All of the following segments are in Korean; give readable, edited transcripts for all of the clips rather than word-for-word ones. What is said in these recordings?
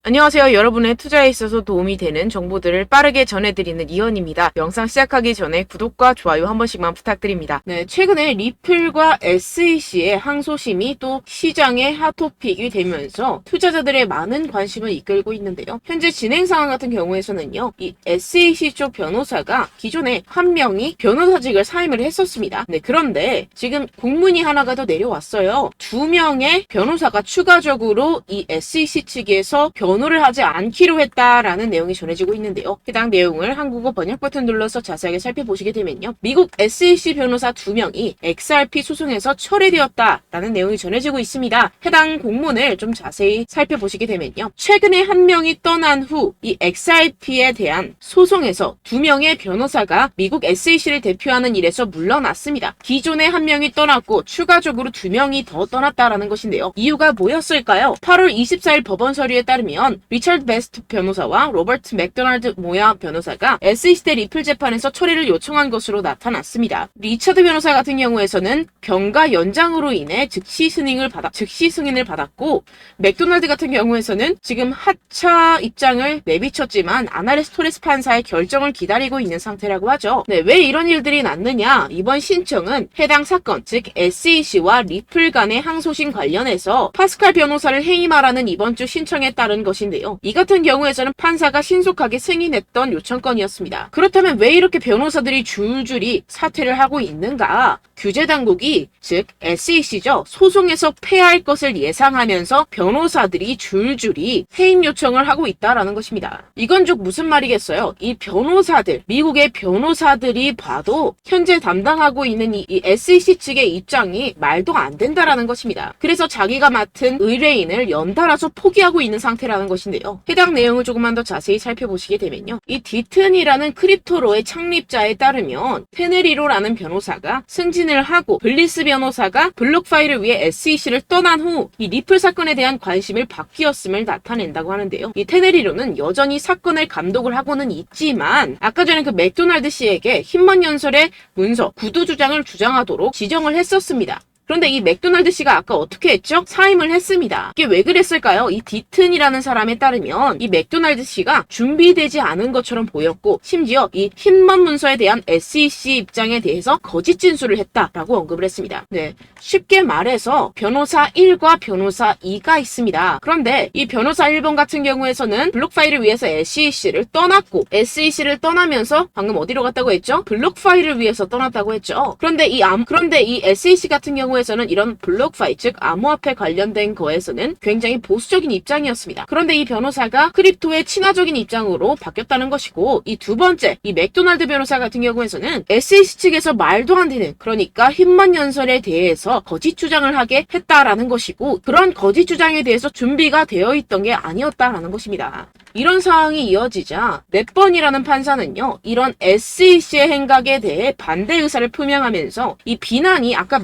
안녕하세요. 여러분의 투자에 있어서 도움이 되는 정보들을 빠르게 전해드리는 이현입니다. 영상 시작하기 전에 구독과 좋아요 한 번씩만 부탁드립니다. 네, 최근에 리플과 SEC의 항소심이 또 시장의 핫토픽이 되면서 투자자들의 많은 관심을 이끌고 있는데요. 현재 진행 상황 같은 경우에서는요, 이 SEC 쪽 변호사가 기존에 한 명이 변호사직을 사임을 했었습니다. 네, 그런데 지금 공문이 하나가 더 내려왔어요. 2명의 변호사가 추가적으로 이 SEC 측에서 변호를 하지 않기로 했다라는 내용이 전해지고 있는데요. 해당 내용을 한국어 번역 버튼 눌러서 자세하게 살펴보시게 되면요. 미국 SEC 변호사 2명이 XRP 소송에서 철회되었다라는 내용이 전해지고 있습니다. 해당 공문을 좀 자세히 살펴보시게 되면요. 최근에 한 명이 떠난 후 이 XRP에 대한 소송에서 2명의 변호사가 미국 SEC를 대표하는 일에서 물러났습니다. 기존에 한 명이 떠났고 추가적으로 2명이 더 떠났다라는 것인데요. 이유가 뭐였을까요? 8월 24일 법원 서류에 따르면 리처드 베스트 변호사와 로버트 맥도날드 모야 변호사가 SEC 대 리플 재판에서 처리를 요청한 것으로 나타났습니다. 리처드 변호사 같은 경우에서는 병가 연장으로 인해 즉시 승인을 받았고, 맥도날드 같은 경우에서는 지금 하차 입장을 내비쳤지만 아나레스 토레스 판사의 결정을 기다리고 있는 상태라고 하죠. 네, 왜 이런 일들이 났느냐? 이번 신청은 해당 사건, 즉 SEC와 리플 간의 항소심 관련해서 파스칼 변호사를 해임하라는 이번 주 신청에 따른 것인데요. 이 같은 경우에서는 판사가 신속하게 승인했던 요청건이었습니다. 그렇다면 왜 이렇게 변호사들이 줄줄이 사퇴를 하고 있는가? 규제당국이, 즉 SEC죠. 소송에서 패할 것을 예상하면서 변호사들이 줄줄이 해임 요청을 하고 있다라는 것입니다. 이건 좀 무슨 말이겠어요? 이 변호사들, 미국의 변호사들이 봐도 현재 담당하고 있는 이 SEC 측의 입장이 말도 안 된다라는 것입니다. 그래서 자기가 맡은 의뢰인을 연달아서 포기하고 있는 상태라는 것인데요. 해당 내용을 조금만 더 자세히 살펴보시게 되면요. 이 디튼이라는 크립토로의 창립자에 따르면 테네리로라는 변호사가 승진을 하고 블리스 변호사가 블록 파일을 위해 SEC를 떠난 후 이 리플 사건에 대한 관심을 바뀌었음을 나타낸다고 하는데요. 이 테네리로는 여전히 사건을 감독을 하고는 있지만 아까 전에 그 맥도날드 씨에게 힘먼 연설의 문서, 구두 주장을 주장하도록 지정을 했었습니다. 그런데 이 맥도날드 씨가 아까 어떻게 했죠? 사임을 했습니다. 이게 왜 그랬을까요? 이 디튼이라는 사람에 따르면 이 맥도날드 씨가 준비되지 않은 것처럼 보였고, 심지어 이 힘먼 문서에 대한 SEC 입장에 대해서 거짓 진술을 했다라고 언급을 했습니다. 네, 쉽게 말해서 변호사 1과 변호사 2가 있습니다. 그런데 이 변호사 1번 같은 경우에서는 블록 파일을 위해서 SEC를 떠났고, SEC를 떠나면서 방금 어디로 갔다고 했죠? 블록 파일을 위해서 떠났다고 했죠. 그런데 이 SEC 같은 경우에 에서는 이런 블록 파일, 즉 암호화폐 관련된 거에서는 굉장히 보수적인 입장이었습니다. 그런데 이 변호사가 크립토의 친화적인 입장으로 바뀌었다는 것이고, 이 두 번째, 이 맥도날드 변호사 같은 경우에서는 SEC 측에서 말도 안 되는, 그러니까 힘먼 연설에 대해서 거짓 주장을 하게 했다라는 것이고, 그런 거짓 주장에 대해서 준비가 되어 있던 게 아니었다라는 것입니다. 이런 상황이 이어지자 넷번이라는 판사는요, 이런 SEC의 행각에 대해 반대 의사를 표명하면서 이 비난이 아까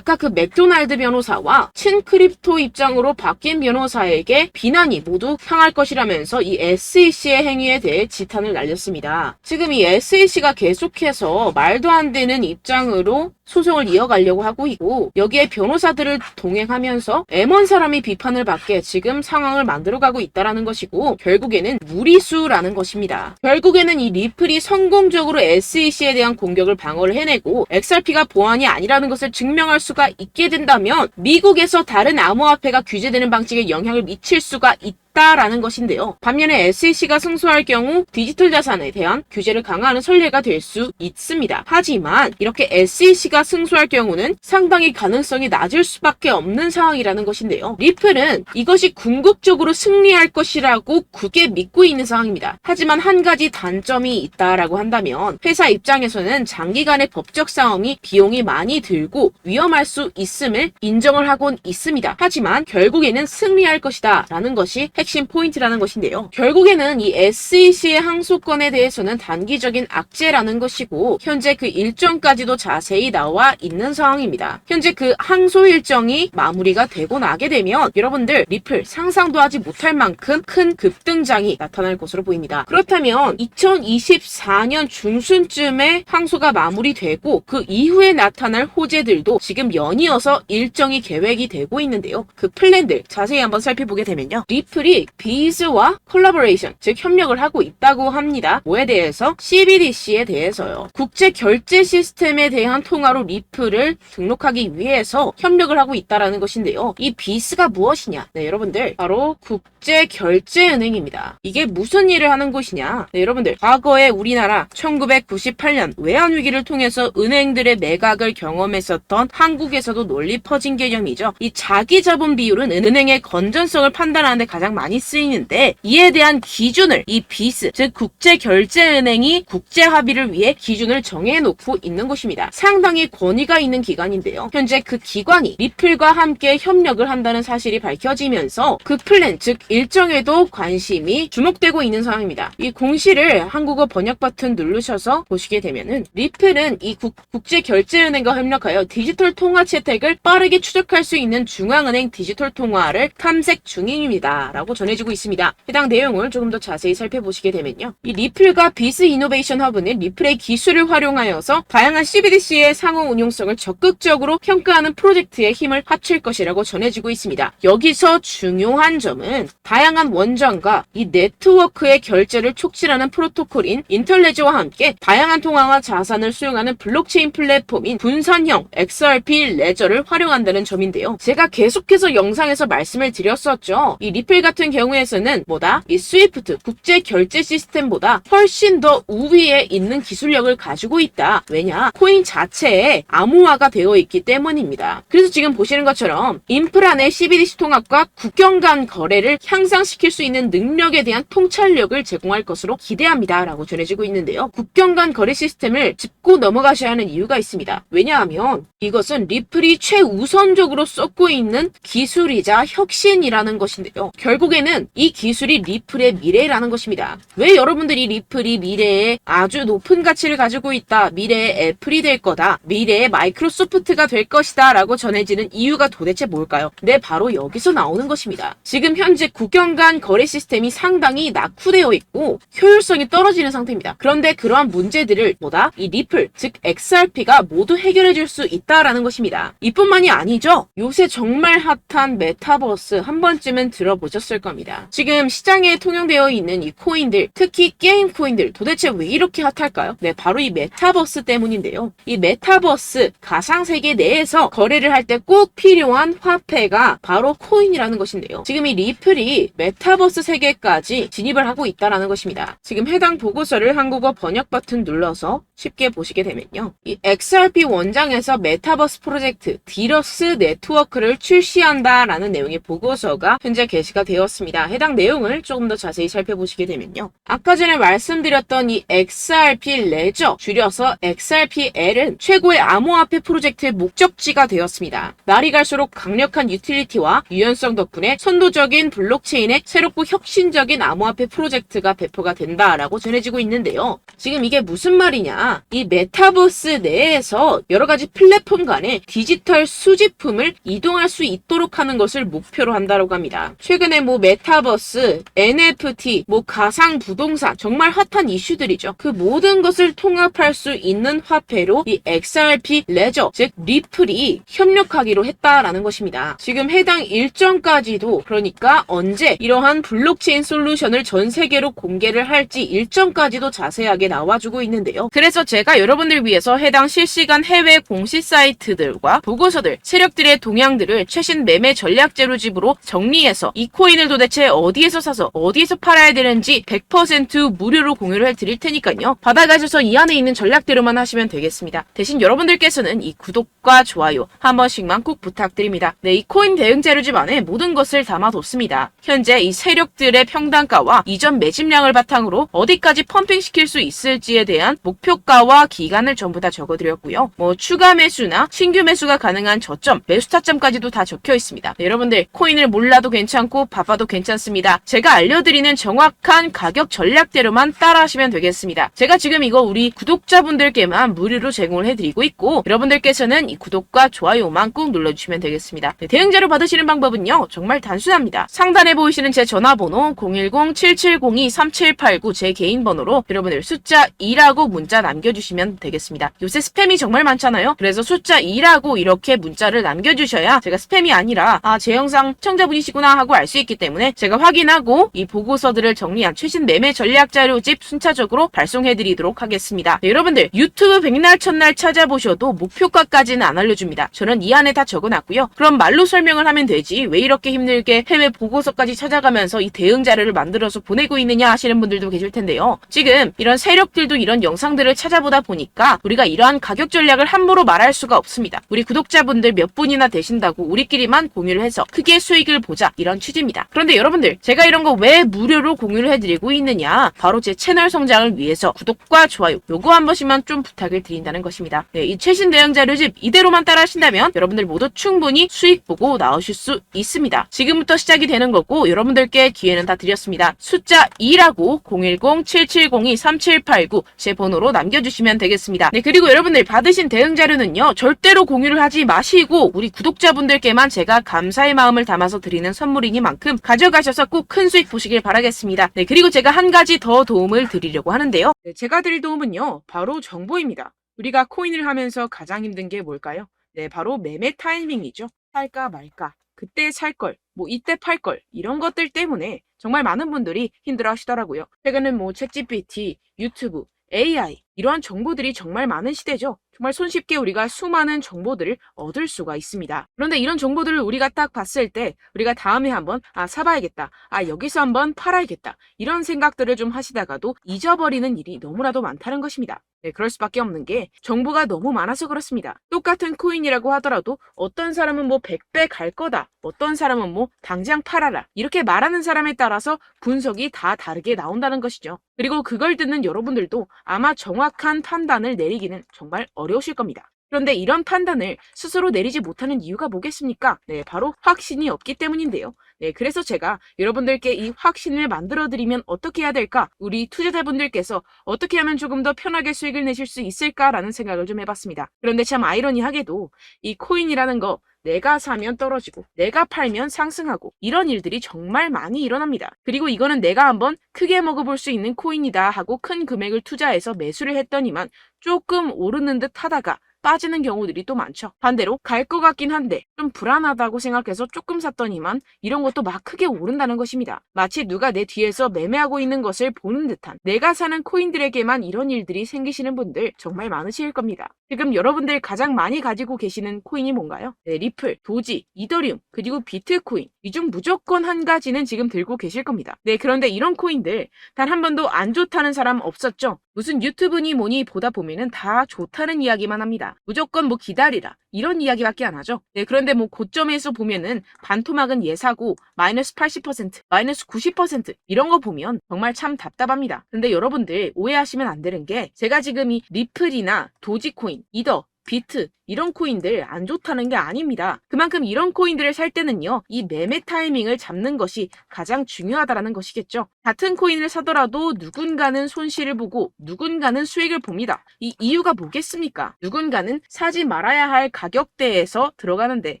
그 맥도날드 변호사와 친크립토 입장으로 바뀐 변호사에게 비난이 모두 향할 것이라면서 이 SEC의 행위에 대해 지탄을 날렸습니다. 지금 이 SEC가 계속해서 말도 안 되는 입장으로 소송을 이어가려고 하고 있고, 여기에 변호사들을 동행하면서 M1 사람이 비판을 받게 지금 상황을 만들어가고 있다라는 것이고, 결국에는 무리수라는 것입니다. 결국에는 이 리플이 성공적으로 SEC에 대한 공격을 방어를 해내고 XRP가 보안이 아니라는 것을 증명할 수가 있게 된다면 미국에서 다른 암호화폐가 규제되는 방식에 영향을 미칠 수가 있다라는 것인데요. 반면에 SEC가 승소할 경우 디지털 자산에 대한 규제를 강화하는 선례가 될 수 있습니다. 하지만 이렇게 SEC가 승소할 경우는 상당히 가능성이 낮을 수밖에 없는 상황이라는 것인데요. 리플은 이것이 궁극적으로 승리할 것이라고 굳게 믿고 있는 상황입니다. 하지만 한 가지 단점이 있다라고 한다면 회사 입장에서는 장기간의 법적 싸움이 비용이 많이 들고 위험할 수 있음을 인정을 하곤 있습니다. 하지만 결국에는 승리할 것이다 라는 것이 핵심 포인트라는 것인데요. 결국에는 이 SEC의 항소권에 대해서는 단기적인 악재라는 것이고, 현재 그 일정까지도 자세히 나와 있는 상황입니다. 현재 그 항소 일정이 마무리가 되고 나게 되면 여러분들 리플 상상도 하지 못할 만큼 큰 급등장이 나타날 것으로 보입니다. 그렇다면 2024년 중순쯤에 항소가 마무리되고 그 이후에 나타날 호재들도 지금 연이어서 일정이 계획이 되고 있는데요. 그 플랜들 자세히 한번 살펴보게 되면요. 리플이 리플이 비즈와 콜라보레이션, 즉 협력을 하고 있다고 합니다. 뭐에 대해서? CBDC에 대해서요. 국제 결제 시스템에 대한 통화로 리플을 등록하기 위해서 협력을 하고 있다라는 것인데요. 이 비즈가 무엇이냐? 네, 여러분들 바로 국제결제은행입니다. 이게 무슨 일을 하는 곳이냐? 네, 여러분들 과거에 우리나라 1998년 외환위기를 통해서 은행들의 매각을 경험했었던 한국에서도 널리 퍼진 개념이죠. 이 자기자본 비율은 은행의 건전성을 판단하는 데 가장 많이 쓰이는데 이에 대한 기준을 이 비즈, 즉 국제결제은행이 국제합의를 위해 기준을 정해놓고 있는 곳입니다. 상당히 권위가 있는 기관인데요. 현재 그 기관이 리플과 함께 협력을 한다는 사실이 밝혀지면서 그 플랜, 즉 일정에도 관심이 주목되고 있는 상황입니다. 이 공시를 한국어 번역 버튼 누르셔서 보시게 되면은 리플은 이 국제결제은행과 협력하여 디지털 통화 채택을 빠르게 추적할 수 있는 중앙은행 디지털 통화를 탐색 중입니다. 라고 전해지고 있습니다. 해당 내용을 조금 더 자세히 살펴보시게 되면요. 이 리플과 비즈 이노베이션 허브는 리플의 기술을 활용하여서 다양한 CBDC의 상호 운용성을 적극적으로 평가하는 프로젝트에 힘을 합칠 것이라고 전해지고 있습니다. 여기서 중요한 점은 다양한 원전과 이 네트워크의 결제를 촉진하는 프로토콜인 인터레저와 함께 다양한 통화와 자산을 수용하는 블록체인 플랫폼인 분산형 XRP 레저를 활용한다는 점인데요. 제가 계속해서 영상에서 말씀을 드렸었죠. 이 리플 같은 경우에서는 이 스위프트 국제 결제 시스템보다 훨씬 더 우위에 있는 기술력을 가지고 있다. 왜냐? 코인 자체에 암호화가 되어 있기 때문입니다. 그래서 지금 보시는 것처럼 인프라 내 CBDC 통합과 국경 간 거래를 향상시킬 수 있는 능력에 대한 통찰력을 제공할 것으로 기대합니다. 라고 전해지고 있는데요. 국경 간 거래 시스템을 짚고 넘어가셔야 하는 이유가 있습니다. 왜냐하면 이것은 리플이 최우선적으로 쏟고 있는 기술이자 혁신이라는 것인데요. 결국에는 이 기술이 리플의 미래라는 것입니다. 왜 여러분들이 리플이 미래에 아주 높은 가치를 가지고 있다, 미래의 애플이 될 거다, 미래의 마이크로소프트가 될 것이다 라고 전해지는 이유가 도대체 뭘까요? 네, 바로 여기서 나오는 것입니다. 지금 현재 국경 간 거래 시스템이 상당히 낙후되어 있고 효율성이 떨어지는 상태입니다. 그런데 그러한 문제들을 이 리플, 즉 XRP가 모두 해결해 줄 수 있다라는 것입니다. 이뿐만이 아니죠. 요새 정말 핫한 메타버스 한 번쯤은 들어보셨을 겁니다. 지금 시장에 통용되어 있는 이 코인들, 특히 게임 코인들 도대체 왜 이렇게 핫할까요? 네, 바로 이 메타버스 때문인데요. 이 메타버스 가상세계 내에서 거래를 할 때 꼭 필요한 화폐가 바로 코인이라는 것인데요. 지금 이 리플이 메타버스 세계까지 진입을 하고 있다는 것입니다. 지금 해당 보고서를 한국어 번역 버튼 눌러서 쉽게 보시게 되면요. 이 XRP 원장에서 메타버스 프로젝트 디러스 네트워크를 출시한다라는 내용의 보고서가 현재 게시가 되었습니다. 해당 내용을 조금 더 자세히 살펴보시게 되면요. 아까 전에 말씀드렸던 이 XRP 레저, 줄여서 XRPL은 최고의 암호화폐 프로젝트의 목적지가 되었습니다. 날이 갈수록 강력한 유틸리티와 유연성 덕분에 선도적인 블록체인의 새롭고 혁신적인 암호화폐 프로젝트가 배포가 된다라고 전해지고 있는데요. 지금 이게 무슨 말이냐? 이 메타버스 내에서 여러 가지 플랫폼 간에 디지털 수집품을 이동할 수 있도록 하는 것을 목표로 한다고 합니다. 최근에 메타버스, NFT, 가상 부동산 정말 핫한 이슈들이죠. 그 모든 것을 통합할 수 있는 화폐로 이 XRP 레저, 즉 리플이 협력하기로 했다라는 것입니다. 지금 해당 일정까지도, 그러니까 언제 이러한 블록체인 솔루션을 전 세계로 공개를 할지 일정까지도 자세하게 나와주고 있는데요. 그래서 제가 여러분들 위해서 해당 실시간 해외 공시 사이트들과 보고서들, 세력들의 동향들을 최신 매매 전략 재료집으로 정리해서 이 코인을 도대체 어디에서 사서 어디에서 팔아야 되는지 100% 무료로 공유를 해드릴 테니까요. 받아가셔서 이 안에 있는 전략대로만 하시면 되겠습니다. 대신 여러분들께서는 이 구독과 좋아요 한 번씩만 꼭 부탁드립니다. 네, 이 코인 대응 재료집 안에 모든 것을 담아뒀습니다. 현재 이 세력들의 평단가와 이전 매집량을 바탕으로 어디까지 펌핑시킬 수 있을지에 대한 목표가와 기간을 전부 다 적어드렸고요. 추가 매수나 신규 매수가 가능한 저점, 매수 타점까지도 다 적혀 있습니다. 네, 여러분들 코인을 몰라도 괜찮고 바빠도 괜찮습니다. 제가 알려드리는 정확한 가격 전략대로만 따라하시면 되겠습니다. 제가 지금 이거 우리 구독자분들께만 무료로 제공을 해드리고 있고 여러분들께서는 이 구독과 좋아요만 꼭 눌러주시면 되겠습니다. 네, 대응 자료 받으시는 방법은요. 정말 단순합니다. 상단에 보이시는 제 전화번호 010-7702-3789 제 개인 번호로 여러분들 숫자 2라고 문자 남겨주시면 되겠습니다. 요새 스팸이 정말 많잖아요. 그래서 숫자 2라고 이렇게 문자를 남겨주셔야 제가 스팸이 아니라 제 영상 시청자분이시구나 하고 알 수 있기 때문에 제가 확인하고 이 보고서들을 정리한 최신 매매 전략 자료집 순차적으로 발송해드리도록 하겠습니다. 네, 여러분들 유튜브 백날 첫날 찾아보셔도 목표가까지는 안 알려줍니다. 저는 이 안에 다 적어놨고요. 그럼 말로 설명을 하면 되지 왜 이렇게 힘들게 해외 보고서까지 찾아가면서 이 대응 자료를 만들어서 보내고 있느냐 하시는 분들도 계실 텐데요. 지금 이런 세력들도 이런 영상들을 찾아보다 보니까 우리가 이러한 가격 전략을 함부로 말할 수가 없습니다. 우리 구독자분들 몇 분이나 되신다고 우리끼리만 공유를 해서 크게 수익을 보자 이런 취지입니다. 그런데 여러분들 제가 이런 거 왜 무료로 공유를 해드리고 있느냐, 바로 제 채널 성장을 위해서 구독과 좋아요 요거 한 번씩만 좀 부탁을 드린다는 것입니다. 네, 이 최신 대응 자료집 이대로만 따라 하신다면 여러분들 모두 충분히 수익 보고 나오실 수 있습니다. 지금부터 시작이 되는 거고 여러분들께 기회는 다 드렸습니다. 숫자 2라고 010-7702-3789 제 번호로 남겨주시면 되겠습니다. 네, 그리고 여러분들 받으신 대응 자료는요 절대로 공유를 하지 마시고 우리 구독자분들께만 제가 감사의 마음을 담아서 드리는 선물이니만큼 가져가셔서 꼭 큰 수익 보시길 바라겠습니다. 네, 그리고 제가 한 가지 더 도움을 드리려고 하는데요. 네, 제가 드릴 도움은요 바로 정보입니다. 우리가 코인을 하면서 가장 힘든 게 뭘까요? 네, 바로 매매 타이밍이죠. 살까 말까, 그때 살 걸, 뭐 이때 팔 걸, 이런 것들 때문에 정말 많은 분들이 힘들어 하시더라고요. 최근은 뭐 챗GPT, 유튜브, AI 이러한 정보들이 정말 많은 시대죠. 정말 손쉽게 우리가 수많은 정보들을 얻을 수가 있습니다. 그런데 이런 정보들을 우리가 딱 봤을 때 우리가 다음에 한번 사봐야겠다, 여기서 한번 팔아야겠다 이런 생각들을 좀 하시다가도 잊어버리는 일이 너무나도 많다는 것입니다. 네, 그럴 수밖에 없는 게 정보가 너무 많아서 그렇습니다. 똑같은 코인이라고 하더라도 어떤 사람은 뭐 100배 갈 거다, 어떤 사람은 뭐 당장 팔아라 이렇게 말하는 사람에 따라서 분석이 다 다르게 나온다는 것이죠. 그리고 그걸 듣는 여러분들도 아마 정확한 판단을 내리기는 정말 어려우실 겁니다. 그런데 이런 판단을 스스로 내리지 못하는 이유가 뭐겠습니까? 네, 바로 확신이 없기 때문인데요. 네, 그래서 제가 여러분들께 이 확신을 만들어드리면 어떻게 해야 될까? 우리 투자자분들께서 어떻게 하면 조금 더 편하게 수익을 내실 수 있을까라는 생각을 좀 해봤습니다. 그런데 참 아이러니하게도 이 코인이라는 거 내가 사면 떨어지고 내가 팔면 상승하고 이런 일들이 정말 많이 일어납니다. 그리고 이거는 내가 한번 크게 먹어볼 수 있는 코인이다 하고 큰 금액을 투자해서 매수를 했더니만 조금 오르는 듯 하다가 빠지는 경우들이 또 많죠. 반대로 갈 것 같긴 한데 좀 불안하다고 생각해서 조금 샀더니만 이런 것도 막 크게 오른다는 것입니다. 마치 누가 내 뒤에서 매매하고 있는 것을 보는 듯한, 내가 사는 코인들에게만 이런 일들이 생기시는 분들 정말 많으실 겁니다. 지금 여러분들 가장 많이 가지고 계시는 코인이 뭔가요? 네, 리플, 도지, 이더리움, 그리고 비트코인 이 중 무조건 한 가지는 지금 들고 계실 겁니다. 네, 그런데 이런 코인들 단 한 번도 안 좋다는 사람 없었죠? 무슨 유튜브니 뭐니 보다 보면은 다 좋다는 이야기만 합니다. 무조건 뭐 기다리라 이런 이야기밖에 안 하죠. 네, 그런데 뭐 고점에서 보면은 반토막은 예사고 마이너스 80%, 마이너스 90% 이런 거 보면 정말 참 답답합니다. 근데 여러분들 오해하시면 안 되는 게 제가 지금 이 리플이나 도지코인, 이더, 비트 이런 코인들 안 좋다는 게 아닙니다. 그만큼 이런 코인들을 살 때는요 이 매매 타이밍을 잡는 것이 가장 중요하다는 것이겠죠. 같은 코인을 사더라도 누군가는 손실을 보고 누군가는 수익을 봅니다. 이 이유가 뭐겠습니까? 누군가는 사지 말아야 할 가격대에서 들어가는데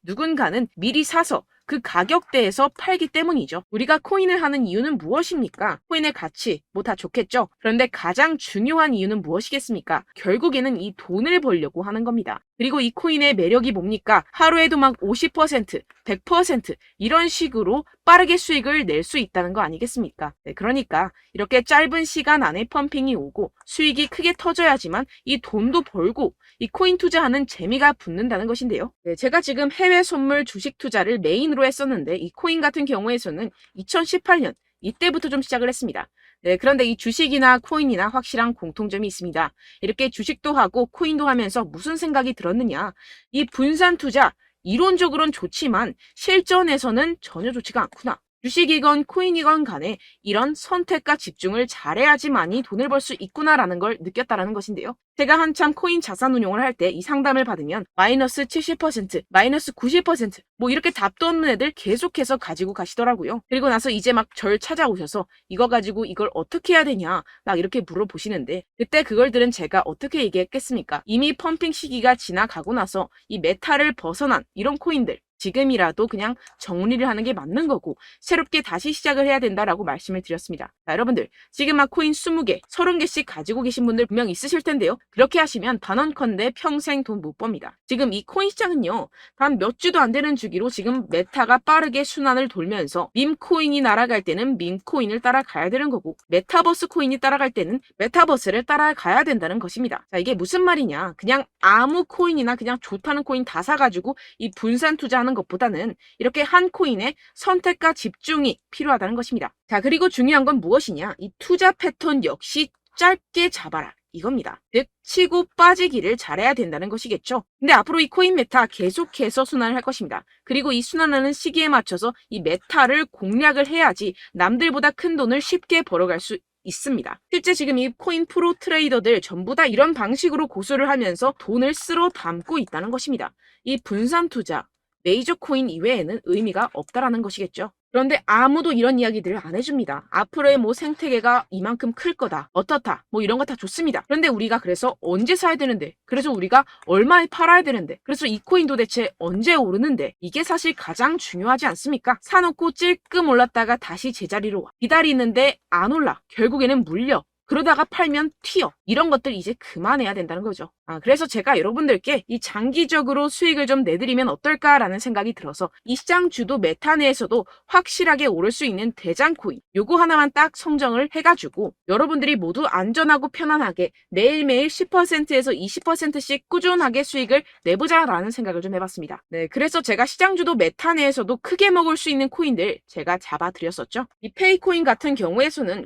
누군가는 미리 사서 그 가격대에서 팔기 때문이죠. 우리가 코인을 하는 이유는 무엇입니까? 코인의 가치, 뭐 다 좋겠죠? 그런데 가장 중요한 이유는 무엇이겠습니까? 결국에는 이 돈을 벌려고 하는 겁니다. 그리고 이 코인의 매력이 뭡니까? 하루에도 막 50%, 100% 이런 식으로 빠르게 수익을 낼 수 있다는 거 아니겠습니까? 네, 그러니까 이렇게 짧은 시간 안에 펌핑이 오고 수익이 크게 터져야지만 이 돈도 벌고 이 코인 투자하는 재미가 붙는다는 것인데요. 네, 제가 지금 해외 선물 주식 투자를 메인으로 했었는데 이 코인 같은 경우에서는 2018년 이때부터 좀 시작을 했습니다. 네, 그런데 이 주식이나 코인이나 확실한 공통점이 있습니다. 이렇게 주식도 하고 코인도 하면서 무슨 생각이 들었느냐? 이 분산 투자 이론적으로는 좋지만 실전에서는 전혀 좋지가 않구나. 주식이건 코인이건 간에 이런 선택과 집중을 잘해야지만이 돈을 벌 수 있구나라는 걸 느꼈다라는 것인데요. 제가 한참 코인 자산 운용을 할 때 이 상담을 받으면 마이너스 70%, 마이너스 90% 뭐 이렇게 답도 없는 애들 계속해서 가지고 가시더라고요. 그리고 나서 이제 막 절 찾아오셔서 이거 가지고 이걸 어떻게 해야 되냐 막 이렇게 물어보시는데 그때 그걸 들은 제가 어떻게 얘기했겠습니까? 이미 펌핑 시기가 지나가고 나서 이 메타를 벗어난 이런 코인들 지금이라도 그냥 정리를 하는 게 맞는 거고 새롭게 다시 시작을 해야 된다라고 말씀을 드렸습니다. 자, 여러분들 지금 막 코인 20개, 30개씩 가지고 계신 분들 분명 있으실 텐데요. 그렇게 하시면 단언컨대 평생 돈 못 법니다. 지금 이 코인 시장은요. 단 몇 주도 안 되는 주기로 지금 메타가 빠르게 순환을 돌면서 밈코인이 날아갈 때는 밈코인을 따라가야 되는 거고 메타버스 코인이 따라갈 때는 메타버스를 따라가야 된다는 것입니다. 자, 이게 무슨 말이냐. 그냥 아무 코인이나 그냥 좋다는 코인 다 사가지고 이 분산 투자하는 것보다는 이렇게 한 코인에 선택과 집중이 필요하다는 것입니다. 자, 그리고 중요한 건 무엇이냐. 이 투자 패턴 역시 짧게 잡아라. 이겁니다. 즉 치고 빠지기를 잘해야 된다는 것이겠죠. 근데 앞으로 이 코인 메타 계속해서 순환을 할 것입니다. 그리고 이 순환하는 시기에 맞춰서 이 메타를 공략을 해야지 남들보다 큰 돈을 쉽게 벌어갈 수 있습니다. 실제 지금 이 코인 프로 트레이더들 전부 다 이런 방식으로 고수를 하면서 돈을 쓸어 담고 있다는 것입니다. 이 분산 투자, 메이저 코인 이외에는 의미가 없다라는 것이겠죠. 그런데 아무도 이런 이야기들을 안 해줍니다. 앞으로의 뭐 생태계가 이만큼 클 거다. 어떻다. 뭐 이런 거 다 좋습니다. 그런데 우리가 그래서 언제 사야 되는데? 그래서 우리가 얼마에 팔아야 되는데? 그래서 이 코인 도대체 언제 오르는데? 이게 사실 가장 중요하지 않습니까? 사놓고 찔끔 올랐다가 다시 제자리로 와. 기다리는데 안 올라. 결국에는 물려. 그러다가 팔면 튀어. 이런 것들 이제 그만해야 된다는 거죠. 그래서 제가 여러분들께 이 장기적으로 수익을 좀 내드리면 어떨까라는 생각이 들어서 이 시장 주도 메타 내에서도 확실하게 오를 수 있는 대장 코인 요거 하나만 딱 선정을 해가지고 여러분들이 모두 안전하고 편안하게 매일매일 10%에서 20%씩 꾸준하게 수익을 내보자라는 생각을 좀 해봤습니다. 네, 그래서 제가 시장 주도 메타 내에서도 크게 먹을 수 있는 코인들 제가 잡아드렸었죠. 이 페이코인 같은 경우에서는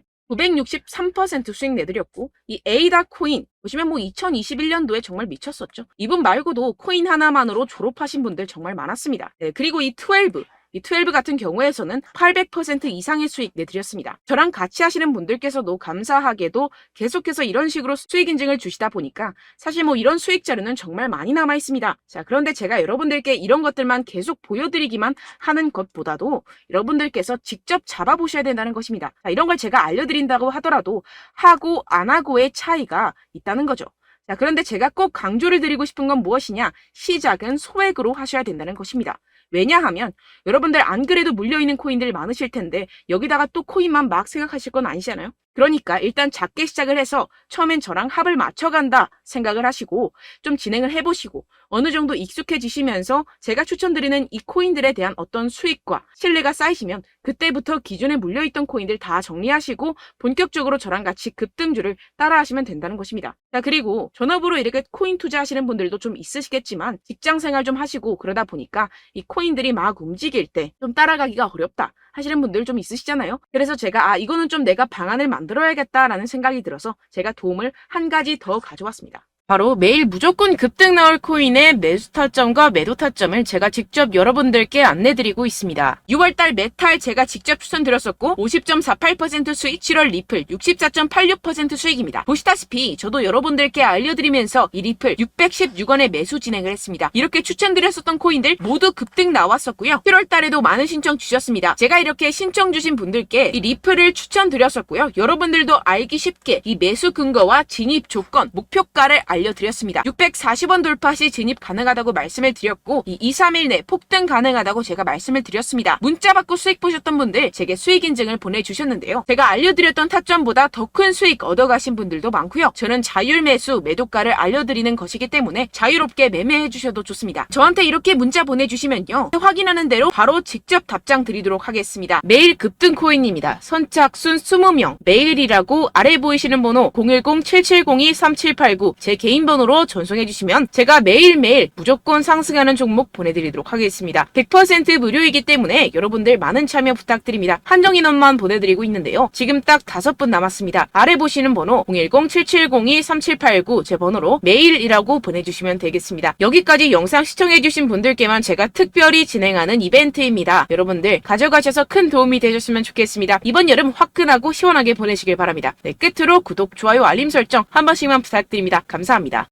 963% 수익 내드렸고 이 에이다 코인 보시면 뭐 2021년도에 정말 미쳤었죠. 이분 말고도 코인 하나만으로 졸업하신 분들 정말 많았습니다. 네, 그리고 이 12 같은 경우에서는 800% 이상의 수익 내드렸습니다. 저랑 같이 하시는 분들께서도 감사하게도 계속해서 이런 식으로 수익 인증을 주시다 보니까 사실 뭐 이런 수익 자료는 정말 많이 남아 있습니다. 자, 그런데 제가 여러분들께 이런 것들만 계속 보여드리기만 하는 것보다도 여러분들께서 직접 잡아보셔야 된다는 것입니다. 자, 이런 걸 제가 알려드린다고 하더라도 하고 안 하고의 차이가 있다는 거죠. 자, 그런데 제가 꼭 강조를 드리고 싶은 건 무엇이냐? 시작은 소액으로 하셔야 된다는 것입니다. 왜냐하면 여러분들 안 그래도 물려있는 코인들 많으실 텐데 여기다가 또 코인만 막 생각하실 건 아니잖아요. 그러니까 일단 작게 시작을 해서 처음엔 저랑 합을 맞춰간다 생각을 하시고 좀 진행을 해보시고 어느 정도 익숙해지시면서 제가 추천드리는 이 코인들에 대한 어떤 수익과 신뢰가 쌓이시면 그때부터 기존에 물려있던 코인들 다 정리하시고 본격적으로 저랑 같이 급등주를 따라하시면 된다는 것입니다. 자, 그리고 전업으로 이렇게 코인 투자하시는 분들도 좀 있으시겠지만 직장생활 좀 하시고 그러다 보니까 이 코인들이 막 움직일 때 좀 따라가기가 어렵다 하시는 분들 좀 있으시잖아요. 그래서 제가 이거는 좀 내가 방안을 만들어야겠다라는 생각이 들어서 제가 도움을 한 가지 더 가져왔습니다. 바로 매일 무조건 급등 나올 코인의 매수 타점과 매도 타점을 제가 직접 여러분들께 안내드리고 있습니다. 6월달 메탈 제가 직접 추천드렸었고 50.48% 수익, 7월 리플 64.86% 수익입니다. 보시다시피 저도 여러분들께 알려드리면서 이 리플 616원에 매수 진행을 했습니다. 이렇게 추천드렸었던 코인들 모두 급등 나왔었고요. 7월달에도 많은 신청 주셨습니다. 제가 이렇게 신청 주신 분들께 이 리플을 추천드렸었고요. 여러분들도 알기 쉽게 이 매수 근거와 진입 조건, 목표가를 알려드렸습니다. 640원 돌파 시 진입 가능하다고 말씀을 드렸고 이 2, 3일 내 폭등 가능하다고 제가 말씀을 드렸습니다. 문자 받고 수익 보셨던 분들 제게 수익 인증을 보내주셨는데요. 제가 알려드렸던 타점보다 더 큰 수익 얻어가신 분들도 많고요. 저는 자율 매수 매도가를 알려드리는 것이기 때문에 자유롭게 매매해 주셔도 좋습니다. 저한테 이렇게 문자 보내주시면요. 확인하는 대로 바로 직접 답장 드리도록 하겠습니다. 매일 급등 코인입니다. 선착순 20명 매일이라고 아래 보이시는 번호 010-7702-3789 제 개인 번호로 전송해 주시면 제가 매일매일 무조건 상승하는 종목 보내드리도록 하겠습니다. 100% 무료이기 때문에 여러분들 많은 참여 부탁드립니다. 한정 인원만 보내드리고 있는데요. 지금 딱 5분 남았습니다. 아래 보시는 번호 010-7702-3789 제 번호로 메일이라고 보내주시면 되겠습니다. 여기까지 영상 시청해주신 분들께만 제가 특별히 진행하는 이벤트입니다. 여러분들 가져가셔서 큰 도움이 되셨으면 좋겠습니다. 이번 여름 화끈하고 시원하게 보내시길 바랍니다. 네, 끝으로 구독, 좋아요, 알림 설정 한 번씩만 부탁드립니다. 감사합니다.